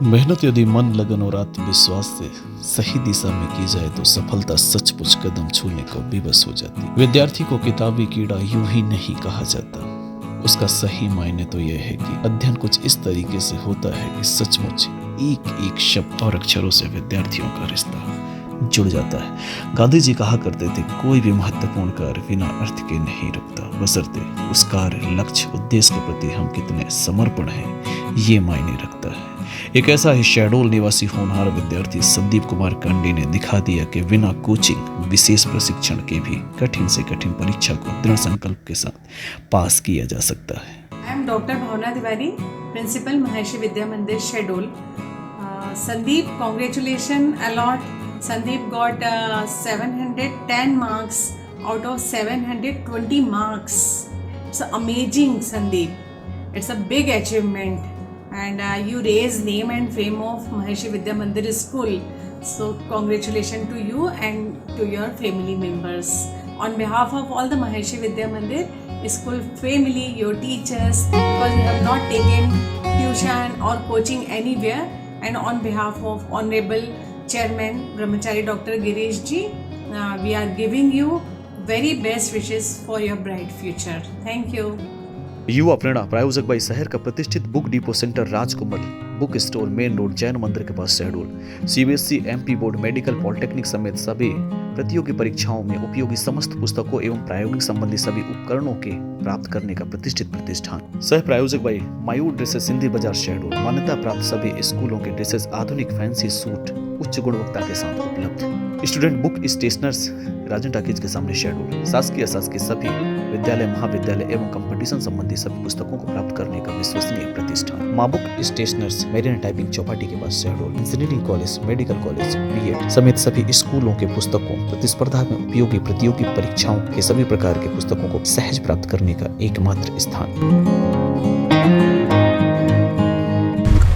मेहनत यदि मन, लगन और आत्मविश्वास से सही दिशा में की जाए तो सफलता सचमुच कदम छूने को विवश हो जाती है। विद्यार्थी को किताबी कीड़ा यूं ही नहीं कहा जाता। उसका सही मायने तो यह है कि अध्ययन कुछ इस तरीके से होता है कि सचमुच एक एक शब्द और अक्षरों से विद्यार्थियों का रिश्ता जुड़ जाता है। गांधी जी कहा करते थे, कोई भी महत्वपूर्ण कार्य बिना अर्थ के नहीं रुकता, बशर्ते उस कार्य, लक्ष्य, उद्देश्य के प्रति हम कितने समर्पण हैं, ये मायने रखता है। एक ऐसा ही शहडोल निवासी होनहार विद्यार्थी संदीप कुमार कांडी ने दिखा दिया कि बिना कोचिंग, विशेष प्रशिक्षण के भी कठिन से कठिन परीक्षा को दृढ़ संकल्प के साथ पास किया जा सकता है। I am doctor Bhavna Tiwari, principal Maharshi Vidya मंदिर Shahdol. Sandeep, congratulations a lot. Sandeep got 710 marks out of 720 marks. It's amazing, Sandeep. It's a big achievement, and you raised name and fame of Maharshi Vidya Mandir School. So congratulations to you and to your family members. On behalf of all the Maharshi Vidya Mandir School family, your teachers, because you have not taken tuition or coaching anywhere. And on behalf of Honorable Chairman Brahmachari Dr. Girish ji, we are giving you very best wishes for your bright future. Thank you. युवा प्रेरणा प्रायोजक by शहर का प्रतिष्ठित book depot centre Rajkamal book store, main road, Jain मंदिर के पास, Shahdol. CBSE, MP board, medical, polytechnic समेत सभी प्रतियोगी परीक्षाओं में उपयोगी समस्त पुस्तकों एवं प्रायोगिक संबंधी सभी उपकरणों के प्राप्त करने का प्रतिष्ठित प्रतिष्ठान। सह प्रायोजक बाई मयूर ड्रेसेस, सिंधी बाजार, शहडोल। मान्यता प्राप्त सभी स्कूलों के ड्रेसेस आधुनिक फैंसी सूट उच्च गुणवत्ता के साथ उपलब्ध। स्टूडेंट बुक स्टेशनर्स, राजन टाकीज के सामने, शहडोल। शासकीय, अशासकीय सभी विद्यालय, महाविद्यालय एवं कंपटीशन संबंधी सभी पुस्तकों को प्राप्त करने का विश्वसनीय प्रतिष्ठान। Maa book stationers, marine typing, Chowpatty के पास, Shahdol. Engineering college, medical college, BEd समेत सभी स्कूलों के पुस्तकों, प्रतिस्पर्धा में उपयोगी प्रतियोगी परीक्षाओं के सभी प्रकार के पुस्तकों को सहज प्राप्त करने का एकमात्र स्थान।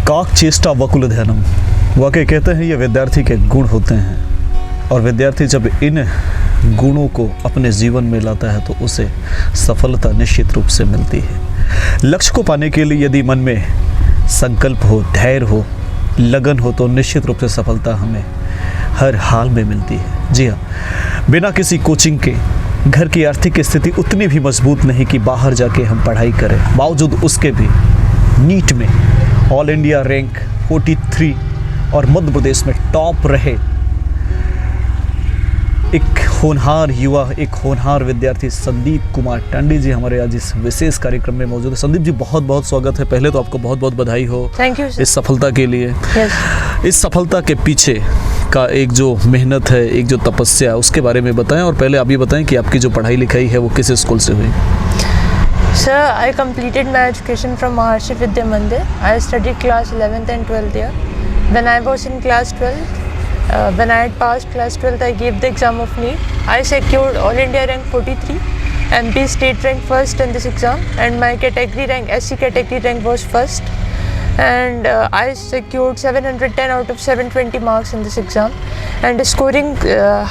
काक चेष्टा वकुल ध्यानम, वाकई कहते हैं ये विद्यार्थी के गुण होते हैं, और विद्यार्थी जब इन गुणों को अपने जीवन में लाता है तो उसे सफलता निश्चित रूप से मिलती है। लक्ष्य को पाने के लिए यदि मन में संकल्प हो, धैर्य हो, लगन हो तो निश्चित रूप से सफलता हमें हर हाल में मिलती है। जी हाँ, बिना किसी कोचिंग के घर की आर्थिक स्थिति उतनी भी मजबूत नहीं कि बाहर जाके हम पढ़ाई करें, बावजूद उसके भी नीट में ऑल इंडिया रैंक 43 और मध्य प्रदेश में टॉप रहे एक होनहार युवा, एक होनहार विद्यार्थी संदीप कुमार टांडी जी हमारे आज इस विशेष कार्यक्रम में मौजूद है। संदीप जी, बहुत बहुत स्वागत है। पहले तो आपको बहुत बहुत बधाई हो। थैंक यू इस सफलता के लिए। yes. इस सफलता के पीछे का एक जो मेहनत है, एक जो तपस्या, उसके बारे में बताएं। और पहले आप ये बताएं कि आपकी जो पढ़ाई लिखाई है वो किस स्कूल से हुई? Sir, I completed my education from Maharshi Vidya Mandir. I studied class 11th and 12th there. When I was in class 12th, when I had passed class 12th, I gave the exam of NEET. I secured All India rank 43, MP state rank first in this exam, and my category rank, SC category rank was first. And I secured 710 out of 720 marks in this exam, and scoring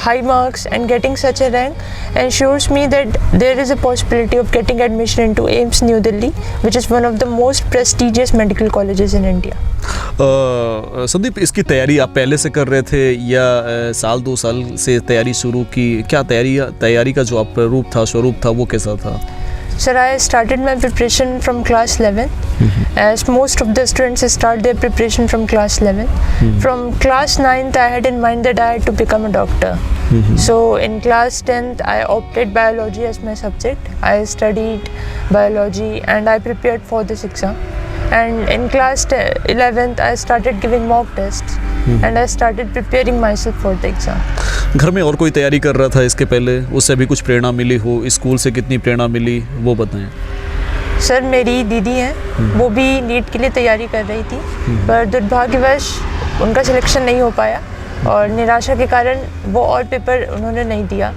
high marks and getting such a rank ensures me that there is a possibility of getting admission into AIIMS New Delhi, which is one of the most prestigious medical colleges in India. Sandeep, इसकी तैयारी आप पहले से कर रहे थे या साल 2 साल से तैयारी शुरू की? क्या तैयारी का जो आप रूप था, स्वरूप था, वो कैसा था? Sir, I started my preparation from class 11, as most of the students start their preparation from class 11. From class 9th, I had in mind that I had to become a doctor. So in class 10th, I opted biology as my subject. I studied biology and I prepared for this exam. And in class 11th, I started giving mock tests and I started preparing myself for the exam. घर में और कोई तैयारी कर रहा था इसके पहले? उससे भी कुछ प्रेरणा मिली हो? स्कूल से कितनी प्रेरणा मिली वो बताएं। सर, मेरी दीदी हैं, वो भी नीट के लिए तैयारी कर रही थी, पर दुर्भाग्यवश उनका सिलेक्शन नहीं हो पाया और निराशा के कारण वो और पेपर उन्होंने नहीं दिया।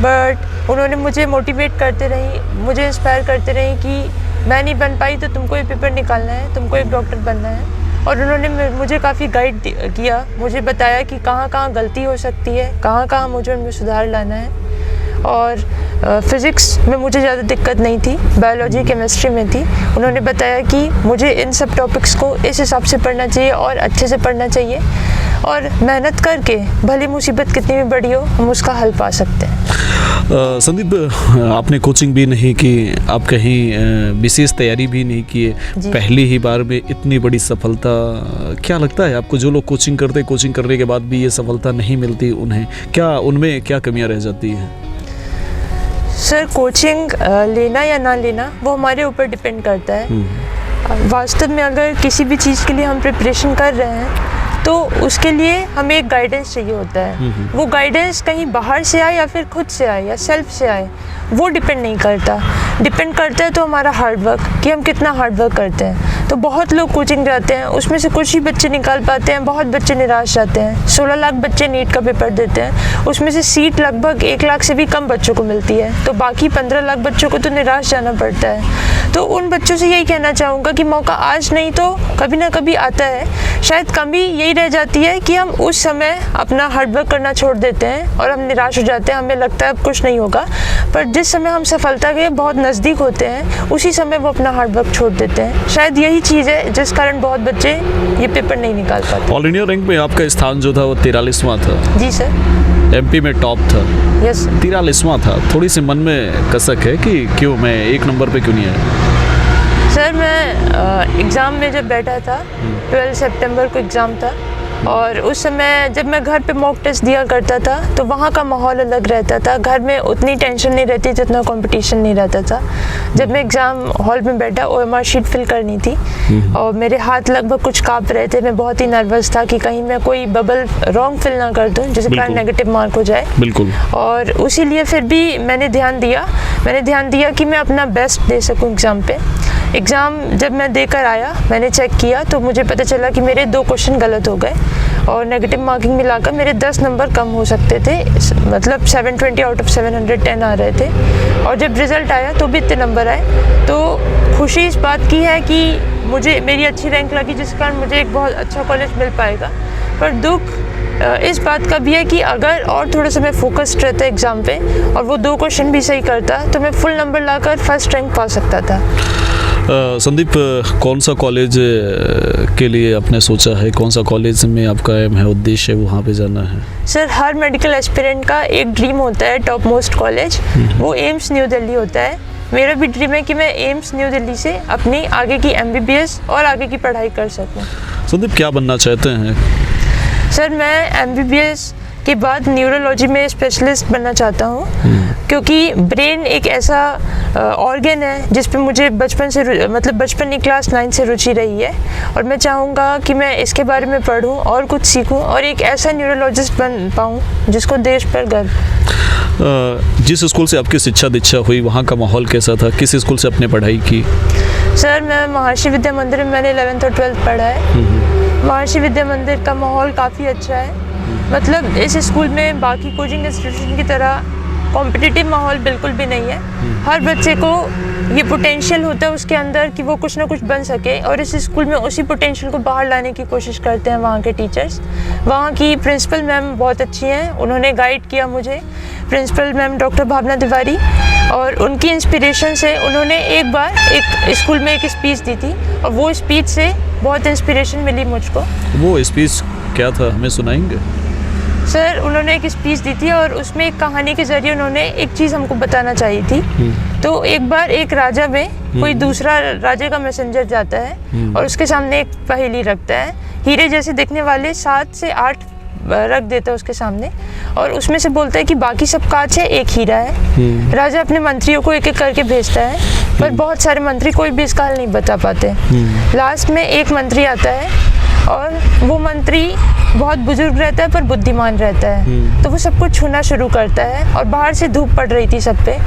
बट उन्होंने मुझे मोटिवेट करते रही, मुझे इंस्पायर करते रही कि मैं नहीं बन पाई तो तुमको ये पेपर निकालना है, तुमको एक डॉक्टर बनना है। और उन्होंने मुझे काफ़ी गाइड किया, मुझे बताया कि कहाँ कहाँ गलती हो सकती है, कहाँ कहाँ मुझे उनमें सुधार लाना है। और फिज़िक्स में मुझे ज़्यादा दिक्कत नहीं थी, बायोलॉजी केमिस्ट्री में थी। उन्होंने बताया कि मुझे इन सब टॉपिक्स को इस हिसाब से पढ़ना चाहिए और अच्छे से पढ़ना चाहिए, और मेहनत करके भली मुसीबत कितनी भी बड़ी हो हम उसका हल पा सकते हैं। संदीप, आपने कोचिंग भी नहीं की, आप कहीं विशेष तैयारी भी नहीं किए, पहली ही बार में इतनी बड़ी सफलता, क्या लगता है आपको? जो लोग कोचिंग करते, कोचिंग करने के बाद भी ये सफलता नहीं मिलती उन्हें, क्या उनमें क्या कमियां रह जाती हैं? सर, कोचिंग लेना या ना लेना वो हमारे ऊपर डिपेंड करता है। वास्तव में अगर किसी भी चीज़ के लिए हम प्रिपरेशन कर रहे हैं तो उसके लिए हमें एक गाइडेंस चाहिए होता है। वो गाइडेंस कहीं बाहर से आए या फिर खुद से आए या सेल्फ से आए, वो डिपेंड नहीं करता। डिपेंड करता है तो हमारा हार्डवर्क, कि हम कितना हार्डवर्क करते हैं। तो बहुत लोग कोचिंग जाते हैं, उसमें से कुछ ही बच्चे निकाल पाते हैं, बहुत बच्चे निराश जाते हैं। 16 लाख बच्चे नीट का पेपर देते हैं, उसमें से सीट लगभग 1 लाख से भी कम बच्चों को मिलती है, तो बाकी 15 लाख बच्चों को तो निराश जाना पड़ता है। तो उन बच्चों से यही कहना चाहूँगा कि मौका आज नहीं तो कभी ना कभी आता है। शायद कमी यही रह जाती है कि हम उस समय अपना हार्डवर्क करना छोड़ देते हैं और हम निराश हो जाते हैं, हमें लगता है अब कुछ नहीं होगा। पर जिस समय हम सफलता के बहुत नज़दीक होते हैं उसी समय वो अपना हार्डवर्क छोड़ देते हैं। शायद यही चीज़ है जिस कारण बहुत बच्चे ये पेपर नहीं निकाल पाते। ऑल इंडिया रैंक में आपका स्थान जो था वो 43वां था। जी सर। एमपी में टॉप था। यस। 43वां था। थोड़ी सी मन में कसक है कि क्यों मैं 1 नंबर पे क्यों नहीं आया? सर, मैं एग्ज़ाम में जब बैठा था, 12 सितंबर को एग्ज़ाम था, और उस समय जब मैं घर पे मॉक टेस्ट दिया करता था तो वहाँ का माहौल अलग रहता था। घर में उतनी टेंशन नहीं रहती जितना कंपटीशन नहीं रहता था। जब मैं एग्ज़ाम हॉल में बैठा, OMR शीट फिल करनी थी और मेरे हाथ लगभग कुछ काँप रहे थे। मैं बहुत ही नर्वस था कि कहीं मैं कोई बबल रॉन्ग फिल ना कर दूँ जिसके कारण नेगेटिव मार्क हो जाए। बिल्कुल। और उसी लिए फिर भी मैंने ध्यान दिया कि मैं अपना बेस्ट दे सकूँ एग्ज़ाम पे। एग्ज़ाम जब मैं देकर आया, मैंने चेक किया तो मुझे पता चला कि मेरे 2 क्वेश्चन गलत हो गए और नेगेटिव मार्किंग मिलाकर मेरे 10 नंबर कम हो सकते थे, मतलब 720 आउट ऑफ 710 आ रहे थे। और जब रिज़ल्ट आया तो भी इतने नंबर आए। तो खुशी इस बात की है कि मुझे मेरी अच्छी रैंक लगी, जिस कारण मुझे एक बहुत अच्छा कॉलेज मिल पाएगा। पर दुख इस बात का भी है कि अगर और थोड़ा सा मैं फोकस्ड रहता एग्ज़ाम पे और वो 2 क्वेश्चन भी सही करता तो मैं फुल नंबर लाकर फर्स्ट रैंक पा सकता था। संदीप, कौन सा कॉलेज के लिए आपने सोचा है? कौन सा कॉलेज में आपका एम है, उद्देश्य है वहाँ पे जाना है? सर, हर मेडिकल एस्पिरेंट का एक ड्रीम होता है टॉप मोस्ट कॉलेज, वो एम्स न्यू दिल्ली होता है। मेरा भी ड्रीम है कि मैं एम्स न्यू दिल्ली से अपनी आगे की MBBS और आगे की पढ़ाई कर सकूँ। संदीप, क्या बनना चाहते हैं? सर, मैं MBBS के बाद न्यूरोलॉजी में स्पेशलिस्ट बनना चाहता हूँ, क्योंकि ब्रेन एक ऐसा ऑर्गन है जिस पे मुझे बचपन की क्लास 9 से रुचि रही है, और मैं चाहूँगा कि मैं इसके बारे में पढूँ और कुछ सीखूँ और एक ऐसा न्यूरोलॉजिस्ट बन पाऊँ जिसको देश पर गर्व। जिस स्कूल से आपकी शिक्षा दीक्षा हुई वहाँ का माहौल कैसा था? किस स्कूल से आपने पढ़ाई की? सर, मैं महर्षि विद्या मंदिर में मैंने 11th और 12th पढ़ा है। महर्षि विद्या मंदिर का माहौल काफ़ी अच्छा है। मतलब इस स्कूल में बाकी कोचिंग इंस्टीट्यूशन की तरह कॉम्पिटिटिव माहौल बिल्कुल भी नहीं है। हर बच्चे को ये पोटेंशियल होता है उसके अंदर कि वो कुछ ना कुछ बन सके, और इस स्कूल में उसी पोटेंशियल को बाहर लाने की कोशिश करते हैं वहाँ के टीचर्स। वहाँ की प्रिंसिपल मैम बहुत अच्छी हैं, उन्होंने गाइड किया मुझे। Principal ma'am doctor Bhavna Tiwari, और उनकी इंस्पिरेशन से उन्होंने एक बार एक स्कूल में एक स्पीच दी थी और वो स्पीच से बहुत इंस्पिरेशन मिली मुझको। वो स्पीच क्या था, हमें सुनाएंगे? सर, उन्होंने एक स्पीच दी थी और उसमें एक कहानी के जरिए उन्होंने एक चीज़ हमको बताना चाहिए थी। तो एक बार एक राजा में कोई दूसरा राजा का मैसेंजर जाता है और उसके सामने एक पहेली रखता है। हीरे जैसे दिखने वाले 7 से 8 रख देता है उसके सामने, और उसमें से बोलता है कि बाकी सब कांच है, एक हीरा है। राजा अपने मंत्रियों को एक एक करके भेजता है, पर बहुत सारे मंत्री कोई भी इसका हल नहीं बता पाते। लास्ट में एक मंत्री आता है और वो मंत्री बहुत बुजुर्ग रहता है पर बुद्धिमान रहता है। तो वो सबको छूना शुरू करता है और बाहर से धूप पड़ रही थी सब पे,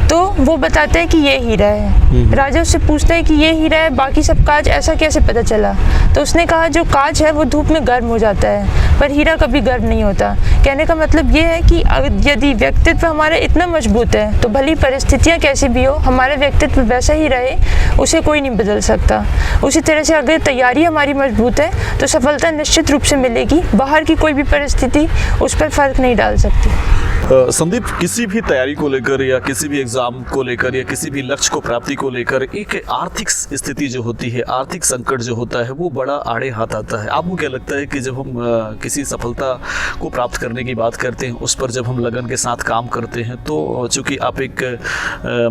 तो वो बताते हैं कि ये हीरा है। राजा उससे पूछता है कि ये हीरा है, बाकी सब कांच ऐसा कैसे पता चला? तो उसने कहा जो कांच है वो धूप में गर्म हो जाता है, पर हीरा कभी गर्व नहीं होता। कहने का मतलब ये है कि यदि व्यक्तित्व हमारा इतना मजबूत है तो भली परिस्थितियाँ कैसी भी हो, हमारा व्यक्तित्व वैसा ही रहे, उसे कोई नहीं बदल सकता। उसी तरह से अगर तैयारी हमारी मजबूत है तो सफलता निश्चित रूप से मिलेगी। बाहर की कोई भी परिस्थिति उस पर फर्क नहीं डाल सकती। संदीप, किसी भी तैयारी को लेकर या किसी भी एग्जाम को लेकर या किसी भी लक्ष्य को प्राप्ति को लेकर एक आर्थिक स्थिति जो होती है, आर्थिक संकट जो होता है, वो बड़ा आड़े हाथ आता है। आपको क्या लगता है कि जब हम किसी सफलता को प्राप्त करने की बात करते हैं, उस पर जब हम लगन के साथ काम करते हैं, तो चूंकि आप एक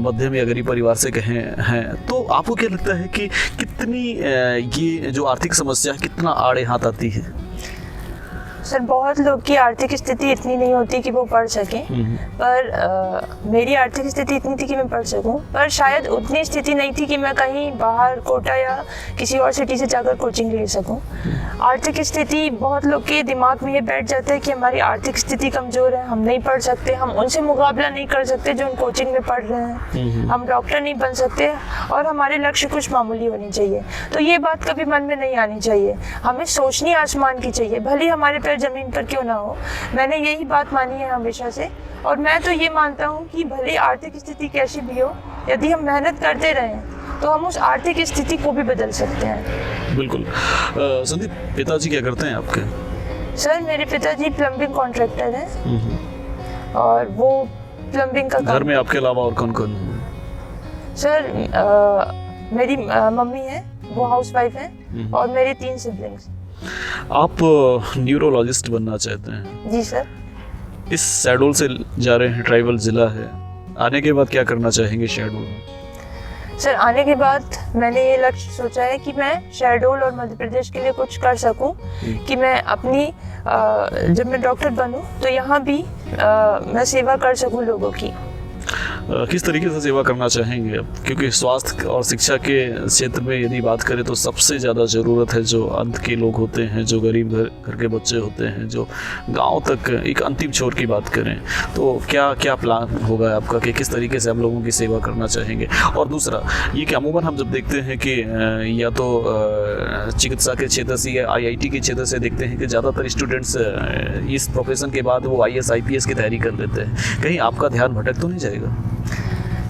मध्यम या गरीब परिवार से कहे हैं, तो आपको क्या लगता है कि कितनी ये जो आर्थिक समस्या है कितना आड़े हाथ आती है? सर, बहुत लोग की आर्थिक स्थिति इतनी नहीं होती कि वो पढ़ सकें, पर मेरी आर्थिक स्थिति इतनी थी कि मैं पढ़ सकूं, पर शायद उतनी स्थिति नहीं थी कि मैं कहीं बाहर कोटा या किसी और सिटी से जाकर कोचिंग ले सकूं। आर्थिक स्थिति, बहुत लोग के दिमाग में ये बैठ जाता है कि हमारी आर्थिक स्थिति कमज़ोर है, हम नहीं पढ़ सकते, हम उनसे मुकाबला नहीं कर सकते जो उन कोचिंग में पढ़ रहे हैं, हम डॉक्टर नहीं बन सकते और हमारे लक्ष्य कुछ मामूली होने चाहिए। तो ये बात कभी मन में नहीं आनी चाहिए। हमें सोचनी आसमान की चाहिए, भले हमारे पैर ज़मीन पर क्यों ना हो। मैंने यही बात मानी है हमेशा से, और मैं तो ये मानता हूँ कि भले आर्थिक स्थिति कैसी भी हो, यदि हम मेहनत करते रहें तो हम उस आर्थिक स्थिति को भी बदल सकते हैं। बिल्कुल। संदीप, पिताजी क्या करते हैं आपके? सर, मेरे पिताजी प्लम्बिंग कॉन्ट्रैक्टर हैं और वो प्लम्बिंग का घर में आपके अलावा और कौन कौन? सर, मेरी मम्मी है, वो हाउसवाइफ हैं, और मेरे 3 सिबलिंग्स। आप न्यूरोलॉजिस्ट बनना चाहते हैं? जी सर। इस शहडोल से जा रहे हैं, ट्राइबल जिला है, आने के बाद क्या करना चाहेंगे शहडोल में? सर, आने के बाद मैंने ये लक्ष्य सोचा है कि मैं शहडोल और मध्य प्रदेश के लिए कुछ कर सकूं, कि मैं अपनी जब मैं डॉक्टर बनूं तो यहाँ भी मैं सेवा कर सकूं लोगों की। किस तरीके से सेवा करना चाहेंगे आप? क्योंकि स्वास्थ्य और शिक्षा के क्षेत्र में यदि बात करें तो सबसे ज़्यादा ज़रूरत है जो अंत के लोग होते हैं, जो गरीब घर के बच्चे होते हैं, जो गांव तक एक अंतिम छोर की बात करें, तो क्या क्या प्लान होगा आपका कि किस तरीके से आप लोगों की सेवा करना चाहेंगे? और दूसरा ये कि अमूमन हम जब देखते हैं कि या तो चिकित्सा के क्षेत्र से या IIT के क्षेत्र से देखते हैं कि ज़्यादातर स्टूडेंट्स इस प्रोफेशन के बाद वो IAS IPS की तैयारी कर लेते हैं, कहीं आपका ध्यान भटक तो नहीं जाएगा?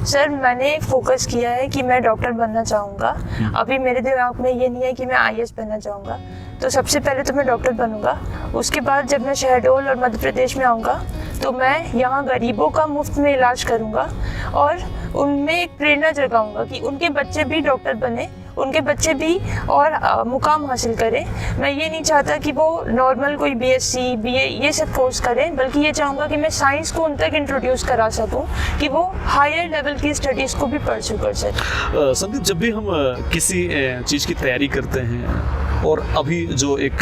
सर, मैंने फोकस किया है कि मैं डॉक्टर बनना चाहूँगा। अभी मेरे दिमाग में ये नहीं है कि मैं IAS बनना चाहूँगा, तो सबसे पहले तो मैं डॉक्टर बनूँगा। उसके बाद जब मैं शहडोल और मध्य प्रदेश में आऊँगा तो मैं यहाँ गरीबों का मुफ्त में इलाज करूँगा और उनमें एक प्रेरणा जगाऊँगा कि उनके बच्चे भी डॉक्टर बने, उनके बच्चे भी और मुकाम हासिल करें। मैं ये नहीं चाहता कि वो नॉर्मल कोई BSc BA ये सब कोर्स करें, बल्कि ये चाहूँगा कि मैं साइंस को उन तक इंट्रोड्यूस करा सकूँ कि वो हायर लेवल की स्टडीज़ को भी परस्यू कर सकें। संदीप, जब भी हम किसी चीज़ की तैयारी करते हैं और अभी जो एक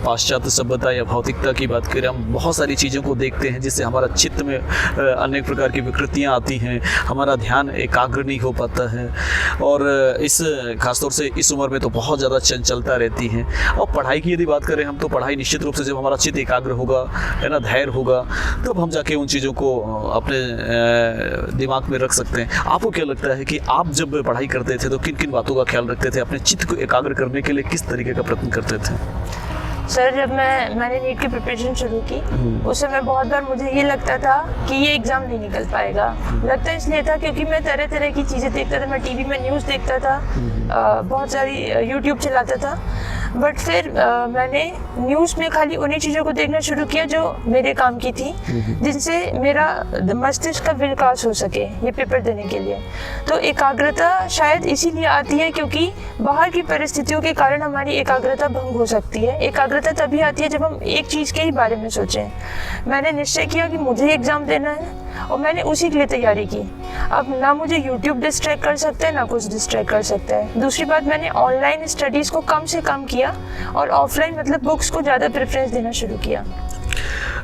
पाश्चात्य सभ्यता या भौतिकता की बात करें, हम बहुत सारी चीज़ों को देखते हैं जिससे हमारा चित्त में अनेक प्रकार की विकृतियाँ आती हैं, हमारा ध्यान एकाग्र नहीं हो पाता है, और इस खासतौर से इस उम्र में तो बहुत ज़्यादा चंचलता रहती है। और पढ़ाई की यदि बात करें हम, तो पढ़ाई निश्चित रूप से जब हमारा चित्त एकाग्र होगा, है ना, धैर्य होगा, तब हम जाके उन चीज़ों को अपने दिमाग में रख सकते हैं। आपको क्या लगता है कि आप जब पढ़ाई करते थे तो किन किन बातों का ख्याल रखते थे? अपने चित्त को एकाग्र करने के लिए किस तरीके का प्रयत्न करते थे? सर, जब मैंने नीट की प्रिपरेशन शुरू की, उस समय बहुत बार मुझे ये लगता था कि ये एग्ज़ाम नहीं निकल पाएगा। लगता इसलिए था क्योंकि मैं तरह तरह की चीज़ें देखता था, मैं टीवी में न्यूज़ देखता था, बहुत सारी यूट्यूब चलाता था, बट फिर मैंने न्यूज़ में खाली उन्हीं चीज़ों को देखना शुरू किया जो मेरे काम की थी, जिनसे मेरा मस्तिष्क का विकास हो सके ये पेपर देने के लिए। तो एकाग्रता शायद इसीलिए आती है क्योंकि बाहर की परिस्थितियों के कारण हमारी एकाग्रता भंग हो सकती है। एकाग्रता तभी आती है जब हम एक चीज़ के ही बारे में सोचें। मैंने निश्चय किया कि मुझे एग्ज़ाम देना है और मैंने उसी के लिए तैयारी की। अब ना मुझे यूट्यूब डिस्ट्रैक्ट कर सकता है, ना कुछ डिस्ट्रैक्ट कर सकता है। दूसरी बात, मैंने ऑनलाइन स्टडीज़ को कम से कम किया और ऑफलाइन मतलब बुक्स को ज़्यादा प्रेफरेंस देना शुरू किया।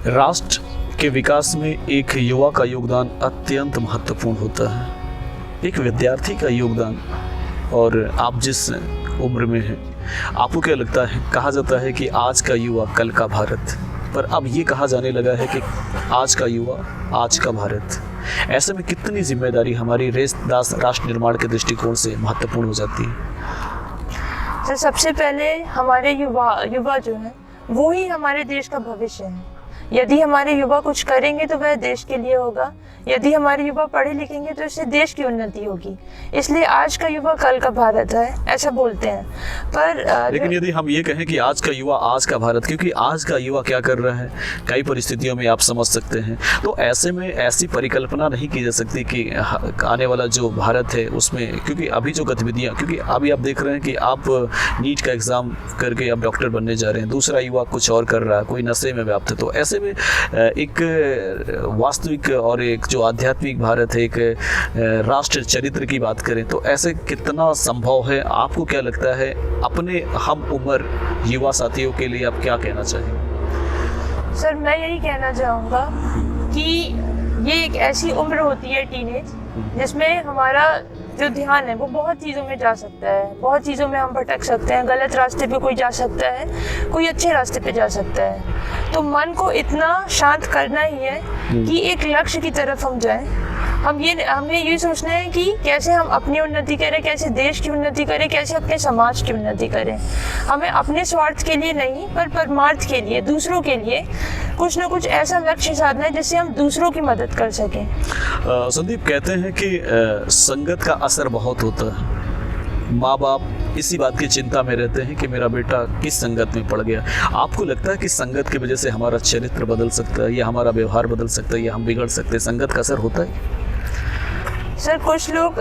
राष्ट्र के विकास में एक युवा का योगदान अत्यंत महत्वपूर्ण होता है, एक विद्यार्थी का योगदान। और आप जिस उम्र में हैं, आपको क्या लगता है, कहा जाता है कि आज का युवा कल का भारत, पर अब ये कहा जाने लगा है कि आज का युवा आज का भारत। ऐसे में कितनी जिम्मेदारी हमारी राष्ट्र निर्माण के दृष्टिकोण से महत्वपूर्ण हो जाती है? सर, सबसे पहले हमारे युवा जो हैं वो ही हमारे देश का भविष्य है। यदि हमारे युवा कुछ करेंगे तो वह देश के लिए होगा, यदि हमारे युवा पढ़े लिखेंगे तो इससे देश की उन्नति होगी। इसलिए आज का युवा कल का भारत है, ऐसा बोलते हैं। पर लेकिन यदि हम ये कहें कि आज का युवा आज का भारत, क्योंकि आज का युवा क्या कर रहा है कई परिस्थितियों में आप समझ सकते हैं, तो ऐसे में ऐसी परिकल्पना नहीं की जा सकती कि आने वाला जो भारत है उसमें, क्योंकि अभी जो गतिविधियाँ, क्योंकि अभी आप देख रहे हैं कि आप नीट का एग्ज़ाम करके आप डॉक्टर बनने जा रहे हैं, दूसरा युवा कुछ और कर रहा है, कोई नशे में व्याप्त है। तो ऐसे में एक वास्तविक और एक जो आध्यात्मिक भारत है, एक राष्ट्र चरित्र की बात करें तो ऐसे कितना संभव है? आपको क्या लगता है अपने हम उम्र युवा साथियों के लिए आप क्या कहना चाहेंगे? सर मैं यही कहना चाहूँगा कि ये एक ऐसी उम्र होती है टीनेज, जिसमें हमारा जो ध्यान है वो बहुत चीज़ों में जा सकता है, बहुत चीज़ों में हम भटक सकते हैं, गलत रास्ते पे कोई जा सकता है, कोई अच्छे रास्ते पे जा सकता है। तो मन को इतना शांत करना ही है कि एक लक्ष्य की तरफ हम जाएं। हमें ये सोचना है कि कैसे हम अपनी उन्नति करें, कैसे देश की उन्नति करें, कैसे अपने समाज की उन्नति करें। हमें अपने स्वार्थ के लिए नहीं पर परमार्थ के लिए, दूसरों के लिए कुछ ना कुछ ऐसा लक्ष्य साधना है जिससे हम दूसरों की मदद कर सकें। संदीप, कहते हैं कि संगत का असर बहुत होता है। माँ बाप इसी बात की चिंता में रहते हैं कि मेरा बेटा किस संगत में पड़ गया। आपको लगता है कि संगत की वजह से हमारा चरित्र बदल सकता है या हमारा व्यवहार बदल सकता है या हम बिगड़ सकते हैं? संगत का असर होता है? सर कुछ लोग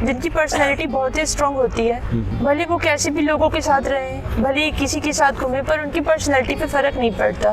जिनकी पर्सनैलिटी बहुत ही स्ट्रांग होती है, भले वो कैसे भी लोगों के साथ रहें, भले ही किसी के साथ घूमें, पर उनकी पर्सनैलिटी पे फ़र्क नहीं पड़ता।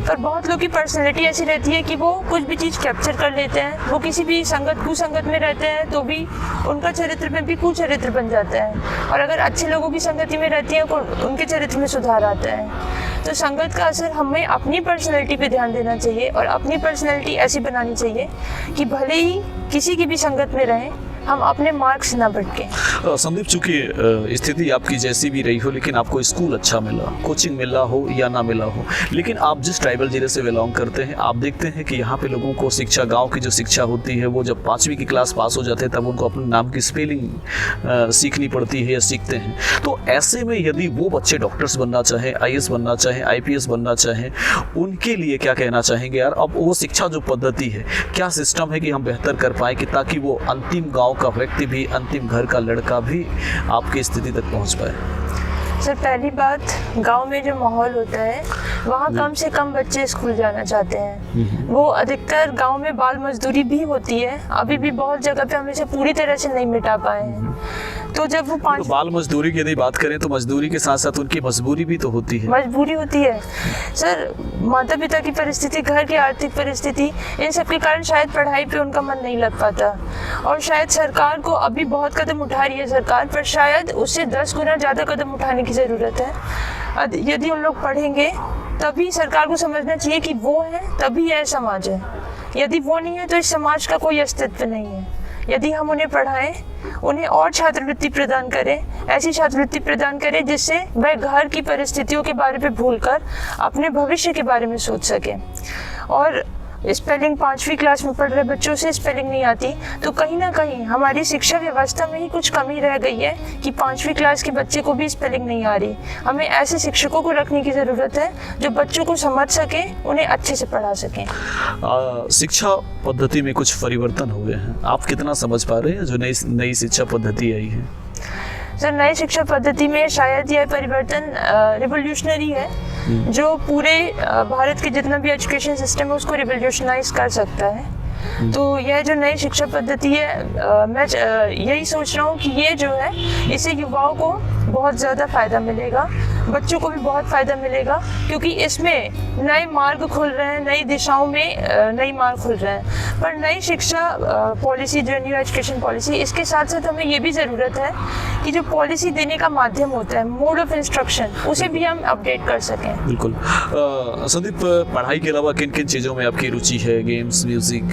पर बहुत लोग की पर्सनैलिटी ऐसी रहती है कि वो कुछ भी चीज़ कैप्चर कर लेते हैं, वो किसी भी कुसंगत में रहते हैं तो भी उनका चरित्र में भी कुचरित्र बन जाता है, और अगर अच्छे लोगों की संगति में रहती है उनके चरित्र में सुधार आता है। तो संगत का असर हमें अपनी पर्सनैलिटी पे ध्यान देना चाहिए और अपनी पर्सनैलिटी ऐसी बनानी चाहिए कि भले ही किसी की भी संगत में रहें, हम अपने मार्ग से ना भटकें। संदीप, चूंकि स्थिति आपकी जैसी भी रही हो, लेकिन आपको स्कूल अच्छा मिला, कोचिंग मिला हो या ना मिला हो, लेकिन आप जिस ट्राइबल जिले से बिलोंग करते हैं, आप देखते हैं कि यहाँ पे लोगों को शिक्षा, गांव की जो शिक्षा होती है, वो जब 5वीं की क्लास पास हो जाते हैं तब उनको अपने नाम की स्पेलिंग सीखनी पड़ती है या सीखते हैं। तो ऐसे में यदि वो बच्चे डॉक्टर्स बनना चाहें, IAS बनना चाहें, IPS बनना चाहें, उनके लिए क्या कहना चाहेंगे यार? अब वो शिक्षा जो पद्धति है, क्या सिस्टम है कि हम बेहतर कर पाएँ कि ताकि वो अंतिम गाँव का व्यक्ति भी, अंतिम घर का लड़का भी आपकी स्थिति तक पहुंच पाए? सर पहली बात, गांव में जो माहौल होता है वहाँ कम से कम बच्चे स्कूल जाना चाहते हैं। वो अधिकतर गांव में बाल मजदूरी भी होती है, अभी भी बहुत जगह पे हम इसे पूरी तरह से नहीं मिटा पाए हैं। तो जब वो तो बाल मजदूरी की यदि बात करें तो मजदूरी के साथ साथ उनकी मजबूरी भी तो होती है। मजबूरी होती है सर, माता पिता की परिस्थिति, घर की आर्थिक परिस्थिति, इन सब के कारण शायद पढ़ाई पे उनका मन नहीं लग पाता। और शायद सरकार को अभी बहुत कदम उठा रही है सरकार, पर शायद उससे 10 गुना ज़्यादा कदम उठाने की ज़रूरत है। यदि उन लोग पढ़ेंगे तभी सरकार को समझना चाहिए कि वो है तभी यह समाज है, यदि वो नहीं है तो इस समाज का कोई अस्तित्व नहीं है। यदि हम उन्हें पढ़ाएं, उन्हें और छात्रवृत्ति प्रदान करें, ऐसी छात्रवृत्ति प्रदान करें जिससे वह घर की परिस्थितियों के बारे में भूलकर अपने भविष्य के बारे में सोच सकें। और स्पेलिंग 5वीं क्लास में पढ़ रहे बच्चों से स्पेलिंग नहीं आती, तो कहीं ना कहीं हमारी शिक्षा व्यवस्था में ही कुछ कमी रह गई है कि 5वीं क्लास के बच्चे को भी स्पेलिंग नहीं आ रही। हमें ऐसे शिक्षकों को रखने की ज़रूरत है जो बच्चों को समझ सके, उन्हें अच्छे से पढ़ा सकें। शिक्षा पद्धति में कुछ परिवर्तन हुए हैं, आप कितना समझ पा रहे हैं जो नई शिक्षा पद्धति आई है? सर नई शिक्षा पद्धति में शायद यह परिवर्तन रिवोल्यूशनरी है, जो पूरे भारत के जितना भी एजुकेशन सिस्टम है उसको रिवोल्यूशनाइज कर सकता है। तो यह जो नई शिक्षा पद्धति है, मैं यही सोच रहा हूँ कि ये जो है इससे युवाओं को बहुत ज़्यादा फ़ायदा मिलेगा, बच्चों को भी बहुत फ़ायदा मिलेगा, क्योंकि इसमें नए मार्ग खुल रहे हैं, नई दिशाओं में नए मार्ग खुल रहे हैं। पर नई शिक्षा पॉलिसी, जो न्यू एजुकेशन पॉलिसी, इसके साथ साथ हमें ये भी ज़रूरत है कि जो पॉलिसी देने का माध्यम होता है, मोड ऑफ इंस्ट्रक्शन, उसे भी हम अपडेट कर सकें। बिल्कुल। संदीप, पढ़ाई के अलावा किन किन चीज़ों में आपकी रुचि है? गेम्स, म्यूज़िक,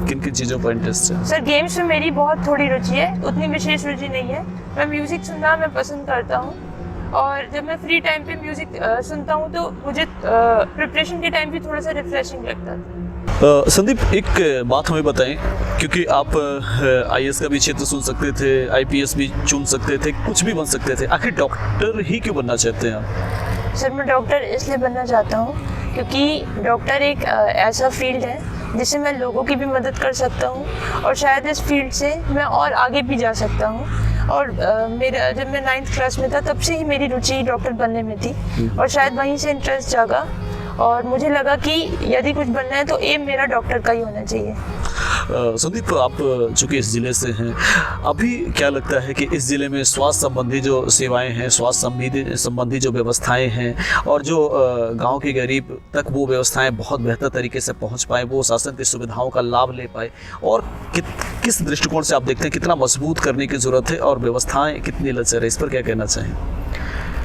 किन किन चीज़ों पर इंटरेस्ट है? सर गेम्स में मेरी बहुत थोड़ी रुचि है, उतनी विशेष रुचि नहीं है। मैं म्यूज़िक सुनना मैं पसंद करता हूँ, और जब मैं फ्री टाइम पे म्यूज़िक सुनता हूँ तो मुझे प्रिपरेशन के टाइम भी थोड़ा सा रिफ्रेशिंग लगता है। संदीप, एक बात हमें बताएं, क्योंकि आप IAS का भी क्षेत्र सुन सकते थे, IPS भी चुन सकते थे, कुछ भी बन सकते थे, आखिर डॉक्टर ही क्यों बनना चाहते हैं आप? सर मैं डॉक्टर इसलिए बनना चाहता हूँ क्योंकि डॉक्टर एक ऐसा फील्ड है जिससे मैं लोगों की भी मदद कर सकता हूँ और शायद इस फील्ड से मैं और आगे भी जा सकता हूँ। और मेरा जब मैं 9th क्लास में था तब से ही मेरी रुचि डॉक्टर बनने में थी और शायद वहीं से इंटरेस्ट जागा और मुझे लगा कि यदि कुछ बनना है तो एम मेरा डॉक्टर का ही होना चाहिए। संदीप, आप चूँकि इस ज़िले से हैं, अभी क्या लगता है कि इस ज़िले में स्वास्थ्य संबंधी जो सेवाएं हैं, स्वास्थ्य संबंधी जो व्यवस्थाएं हैं और जो गांव के गरीब तक वो व्यवस्थाएं बहुत बेहतर तरीके से पहुंच पाए, वो शासन की सुविधाओं का लाभ ले पाए, और किस दृष्टिकोण से आप देखते हैं कितना मजबूत करने की ज़रूरत है और व्यवस्थाएँ कितनी लचर है, इस पर क्या कहना चाहें?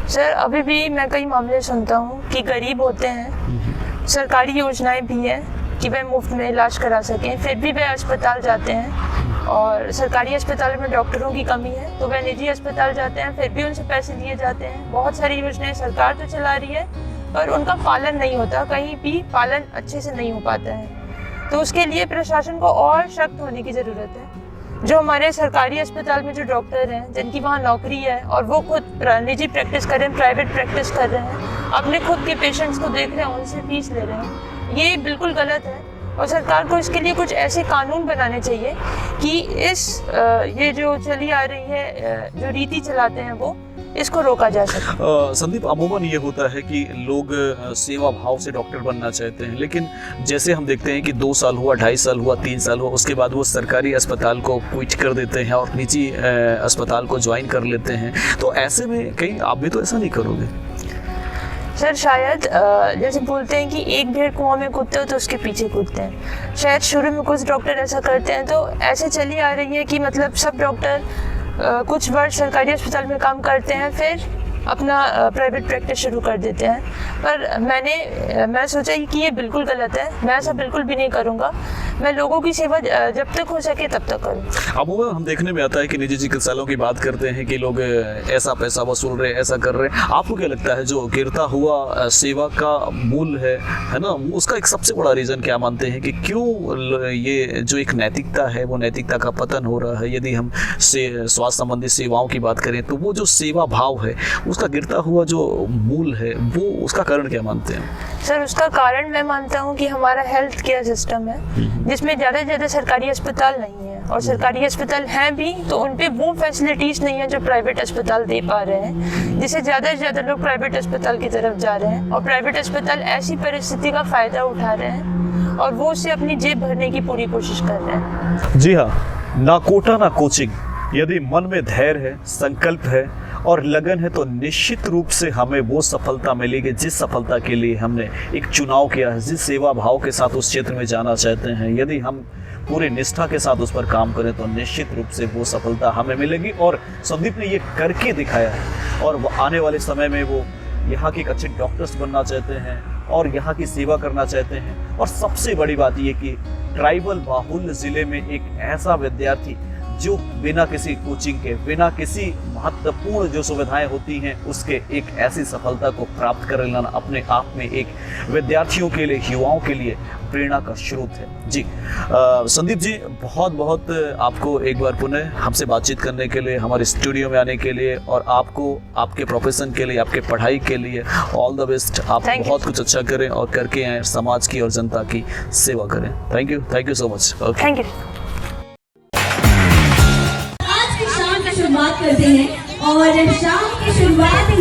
सर अभी भी मैं कई मामले सुनता हूँ कि गरीब होते हैं, सरकारी योजनाएं भी हैं कि वह मुफ्त में इलाज करा सकें, फिर भी वह अस्पताल जाते हैं और सरकारी अस्पताल में डॉक्टरों की कमी है तो वह निजी अस्पताल जाते हैं, फिर भी उनसे पैसे लिए जाते हैं। बहुत सारी योजनाएं सरकार तो चला रही है पर उनका पालन नहीं होता, कहीं भी पालन अच्छे से नहीं हो पाता है। तो उसके लिए प्रशासन को और सख्त होने की ज़रूरत है। जो हमारे सरकारी अस्पताल में जो डॉक्टर हैं जिनकी वहाँ नौकरी है और वो खुद निजी प्रैक्टिस कर रहे हैं, प्राइवेट प्रैक्टिस कर रहे हैं, अपने खुद के पेशेंट्स को देख रहे हैं, उनसे फीस ले रहे हैं, ये बिल्कुल गलत है और सरकार को इसके लिए कुछ ऐसे कानून बनाने चाहिए कि ये जो चली आ रही है, जो रीति चलाते हैं वो इसको रोका जा सके। संदीप, अमूमन ये होता है कि लोग सेवा भाव से डॉक्टर बनना चाहते हैं, लेकिन जैसे हम देखते हैं कि 2 साल हुआ, 2.5 साल हुआ, 3 साल हुआ, उसके बाद वो सरकारी अस्पताल को क्विट कर देते हैं और निजी अस्पताल को ज्वाइन कर लेते हैं। तो ऐसे में कहीं आप भी तो ऐसा नहीं करोगे? सर शायद जैसे बोलते हैं कि एक भेड़ कुआं में कूदते हो तो उसके पीछे कूदते हैं, शायद शुरू में कुछ डॉक्टर ऐसा करते हैं तो ऐसे चली आ रही है कि मतलब सब डॉक्टर कुछ वर्ष सरकारी अस्पताल में काम करते हैं फिर अपना प्राइवेट प्रैक्टिस शुरू कर देते हैं। पर मैं सोचा कि ये बिल्कुल गलत है, मैं ऐसा बिल्कुल भी नहीं करूँगा। मैं लोगों की सेवा जब तक हो सके तब तक करूँ। अमूमन हम देखने में आता है कि निजी चिकित्सालयों की बात करते हैं कि लोग ऐसा पैसा वसूल रहे, ऐसा कर रहे हैं। आपको क्या लगता है जो गिरता हुआ सेवा का मूल है ना, उसका एक सबसे बड़ा रीज़न क्या मानते हैं कि क्यों ये जो एक नैतिकता है वो नैतिकता का पतन हो रहा है? यदि हम स्वास्थ्य संबंधी सेवाओं की बात करें तो वो जो सेवा भाव है उसका गिरता हुआ जो मूल है वो उसका कारण क्या मानते हैं? सर उसका कारण मैं मानता हूँ कि हमारा हेल्थ केयर सिस्टम है जिसमें ज़्यादा से ज़्यादा सरकारी अस्पताल नहीं है और सरकारी अस्पताल हैं भी तो उन पे वो फैसिलिटीज़ नहीं है जो प्राइवेट अस्पताल दे पा रहे हैं, जिससे ज़्यादा से ज़्यादा लोग प्राइवेट अस्पताल की तरफ जा रहे हैं और प्राइवेट अस्पताल ऐसी परिस्थिति का फ़ायदा उठा रहे हैं और वो उससे अपनी जेब भरने की पूरी कोशिश कर रहे हैं। जी हाँ, ना कोटा ना कोचिंग। यदि मन में धैर्य है, संकल्प है और लगन है तो निश्चित रूप से हमें वो सफलता मिलेगी जिस सफलता के लिए हमने एक चुनाव किया है, जिस सेवा भाव के साथ उस क्षेत्र में जाना चाहते हैं। यदि हम पूरी निष्ठा के साथ उस पर काम करें तो निश्चित रूप से वो सफलता हमें मिलेगी और संदीप ने ये करके दिखाया है और वो आने वाले समय में वो यहाँ के एक अच्छे डॉक्टर्स बनना चाहते हैं और यहाँ की सेवा करना चाहते हैं। और सबसे बड़ी बात ये कि ट्राइबल बाहुल्य जिले में एक ऐसा विद्यार्थी जो बिना किसी कोचिंग के, बिना किसी महत्वपूर्ण जो सुविधाएं होती हैं उसके एक ऐसी सफलता को प्राप्त कर लेना अपने आप में एक विद्यार्थियों के लिए, युवाओं के लिए प्रेरणा का स्रोत है। जी संदीप जी, बहुत बहुत आपको एक बार पुनः हमसे बातचीत करने के लिए, हमारे स्टूडियो में आने के लिए और आपको आपके प्रोफेशन के लिए, आपके पढ़ाई के लिए ऑल द बेस्ट। आप बहुत कुछ अच्छा करें और करके आए, समाज की और जनता की सेवा करें। Thank you so much. Thank you. शुरुआत करते हैं और शाम की शुरुआत ही